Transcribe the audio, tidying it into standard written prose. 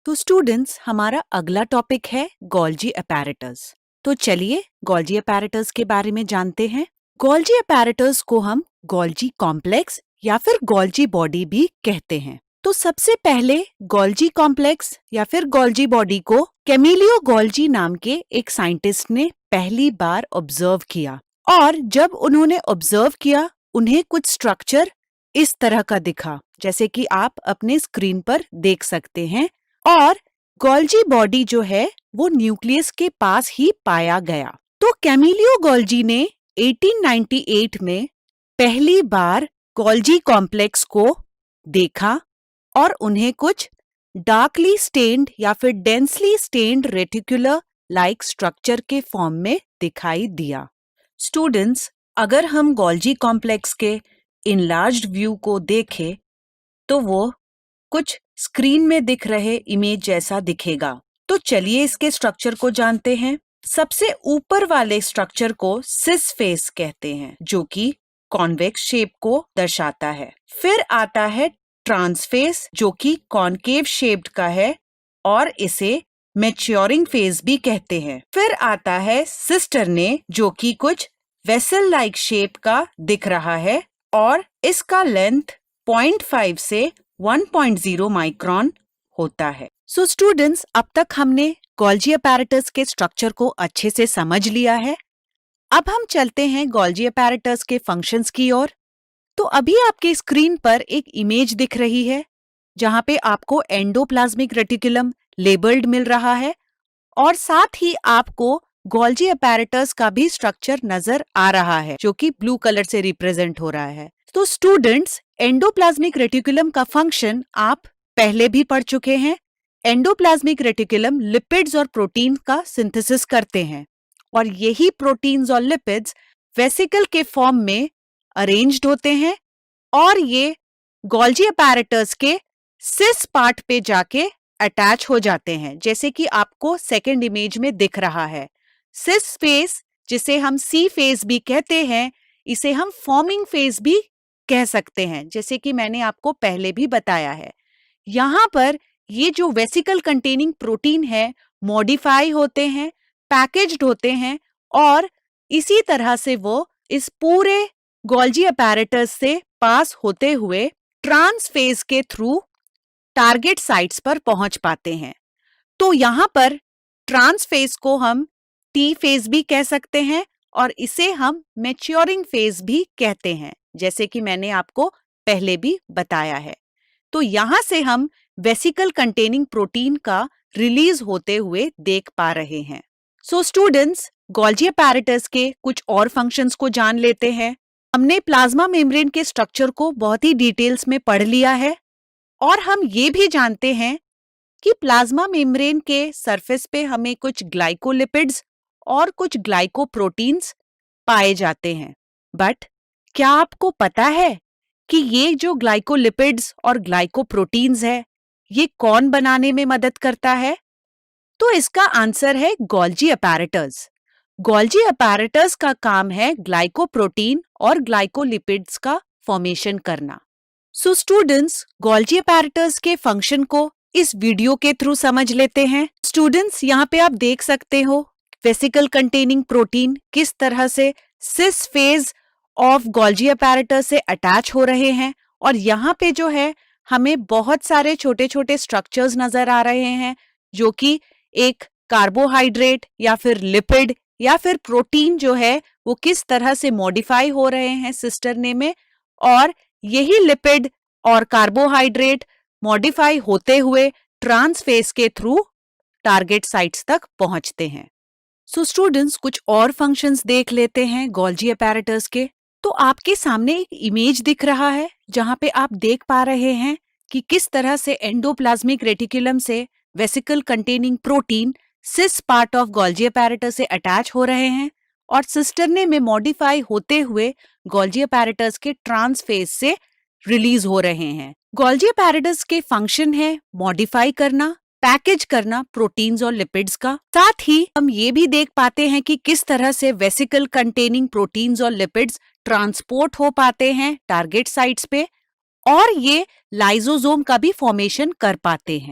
तो स्टूडेंट्स, हमारा अगला टॉपिक है गोल्जी अपैरेटस। तो चलिए गोल्जी अपैरेटस के बारे में जानते हैं। गोल्जी अपैरेटस को हम गोल्जी कॉम्प्लेक्स या फिर गोल्जी बॉडी भी कहते हैं। तो सबसे पहले गोल्जी कॉम्प्लेक्स या फिर गोल्जी बॉडी को कैमिलियो गोल्जी नाम के एक साइंटिस्ट ने पहली बार ऑब्जर्व किया, और जब उन्होंने ऑब्जर्व किया उन्हें कुछ स्ट्रक्चर इस तरह का दिखा, जैसे कि आप अपने स्क्रीन पर देख सकते हैं। और गोल्जी बॉडी जो है वो न्यूक्लियस के पास ही पाया गया। तो कैमिलियो गोल्जी ने 1898 में पहली बार गोल्जी कॉम्प्लेक्स को देखा और उन्हें कुछ डार्कली स्टेन्ड या फिर densely stained reticular like structure के फॉर्म में दिखाई दिया। स्टूडेंट्स, अगर हम गोल्जी कॉम्प्लेक्स के इनलार्ज्ड व्यू को देखें तो वो कुछ स्क्रीन में दिख रहे इमेज जैसा दिखेगा। तो चलिए इसके स्ट्रक्चर को जानते हैं। सबसे ऊपर वाले स्ट्रक्चर को सिस फेस कहते हैं, जो कि कॉन्वेक्स शेप को दर्शाता है। फिर आता है ट्रांसफेस, जो कि कॉनकेव शेप्ड का है और इसे मैच्योरिंग फेज भी कहते हैं। फिर आता है सिस्टर्ने, जो कि कुछ वेसल लाइक शेप का दिख रहा है और इसका लेंथ 0.5 से 1.0 माइक्रोन होता है। सो स्टूडेंट्स, अब तक हमने गोल्जी अपैरेटस के स्ट्रक्चर को अच्छे से समझ लिया है। अब हम चलते हैं गोल्जी अपैरेटस के फंक्शंस की ओर। तो अभी आपके स्क्रीन पर एक इमेज दिख रही है जहां पे आपको एंडोप्लाज्मिक रेटिकुलम लेबल्ड मिल रहा है और साथ ही आपको गोल्जी अपैरेटस का भी स्ट्रक्चर नजर आ रहा है, जो कि ब्लू कलर से रिप्रेजेंट हो रहा है। तो स्टूडेंट्स, एंडोप्लाज्मिक रेटिकुलम का फंक्शन आप पहले भी पढ़ चुके हैं। एंडोप्लाज्मिक रेटिकुलम लिपिड्स और प्रोटीन का सिंथेसिस करते हैं और यही प्रोटीन्स और लिपिड्स वेसिकल के फॉर्म में अरेंज्ड होते हैं और ये गोल्जी अपैरेटस के सिस पार्ट पे जाके अटैच हो जाते हैं, जैसे कि आपको सेकंड इमेज में दिख रहा है। सिस फेज, जिसे हम सी फेज भी कहते हैं, इसे हम फॉर्मिंग फेज भी कह सकते हैं, जैसे कि मैंने आपको पहले भी बताया है। यहाँ पर ये जो वेसिकल कंटेनिंग प्रोटीन है मॉडिफाई होते हैं, पैकेज्ड होते हैं और इसी तरह से वो इस पूरे गोल्जी अपैरेटस से पास होते हुए ट्रांस फेज के थ्रू टारगेट साइट्स पर पहुंच पाते हैं। तो यहाँ पर ट्रांस फेज को हम टी फेज भी कह सकते हैं और इसे हम मैच्योरिंग फेज भी कहते हैं, जैसे कि मैंने आपको पहले भी बताया है। तो यहां से हम वेसिकल कंटेनिंग प्रोटीन का रिलीज होते हुए देख पा रहे हैं। सो स्टूडेंट्स, गोल्जी अपैरेटस के कुछ और फंक्शंस को जान लेते हैं। हमने प्लाज्मा मेम्ब्रेन के स्ट्रक्चर को बहुत ही डिटेल्स में पढ़ लिया है और हम ये भी जानते हैं कि प्लाज्मा मेम्ब्रेन के सरफेस पे हमें कुछ ग्लाइकोलिपिड्स और कुछ ग्लाइकोप्रोटीन्स पाए जाते हैं। बट क्या आपको पता है कि ये जो ग्लाइकोलिपिड्स और ग्लाइकोप्रोटीन्स है, ये कौन बनाने में मदद करता है? तो इसका आंसर है गोल्जी अपैरेटस। गोल्जी अपैरेटस का काम है ग्लाइकोप्रोटीन और ग्लाइकोलिपिड्स का फॉर्मेशन करना। सो स्टूडेंट्स, गोल्जी अपैरेटस के फंक्शन को इस वीडियो के थ्रू समझ लेते हैं। स्टूडेंट्स, यहाँ पे आप देख सकते हो वेसिकल कंटेनिंग प्रोटीन किस तरह से सिस फेज ऑफ गोल्जी अपैरेटस से अटैच हो रहे हैं और यहाँ पे जो है हमें बहुत सारे छोटे छोटे स्ट्रक्चर्स नजर आ रहे हैं, जो कि एक कार्बोहाइड्रेट या फिर लिपिड या फिर प्रोटीन जो है वो किस तरह से मॉडिफाई हो रहे हैं सिस्टरने में, और यही लिपिड और कार्बोहाइड्रेट मॉडिफाई होते हुए ट्रांस फेज के थ्रू टारगेट साइट्स तक पहुंचते हैं। सो स्टूडेंट्स, कुछ और फंक्शंस देख लेते हैं गोल्जी अपैरेटस के। तो आपके सामने एक इमेज दिख रहा है जहां पे आप देख पा रहे हैं कि किस तरह से एंडोप्लाज्मिक रेटिकुलम से vesicle containing protein cis part of Golgi apparatus से अटैच हो रहे हैं और सिस्टरने में मॉडिफाई होते हुए गोल्जी अपैरेटस के ट्रांस फेज से रिलीज हो रहे हैं। गोल्जी अपैरेटस के फंक्शन है मॉडिफाई करना, पैकेज करना प्रोटीन्स और लिपिड्स का। साथ ही हम ये भी देख पाते हैं कि किस तरह से वेसिकल कंटेनिंग प्रोटीन्स और लिपिड्स ट्रांसपोर्ट हो पाते हैं टारगेट साइट्स पे और ये लाइसोसोम का भी फॉर्मेशन कर पाते हैं।